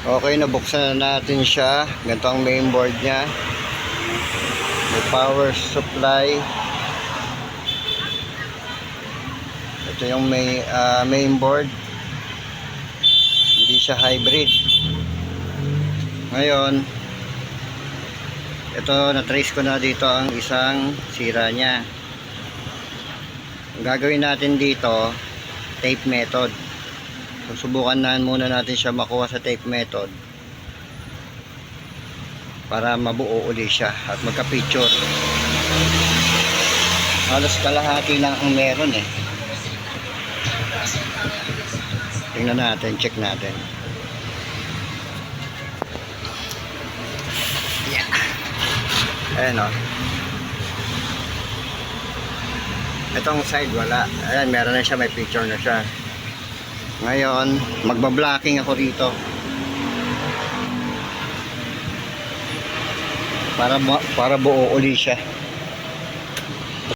Okay, nabuksan na natin siya. Ganito ang main board niya. May power supply. Ito yung main board. Hindi siya hybrid. Ngayon, ito na-trace ko na dito ang isang sira niya. Ang gagawin natin dito, tape method. Susubukan na muna natin siya makuha sa tape method para mabuo uli siya at magka-picture. Halos kalahati lang ang meron eh. Tingnan natin, check natin. Yeah. Ayan o. Itong side wala. Ayan, meron na siya, may picture na siya. Ngayon, magba-blocking ako rito. Para buo uli siya.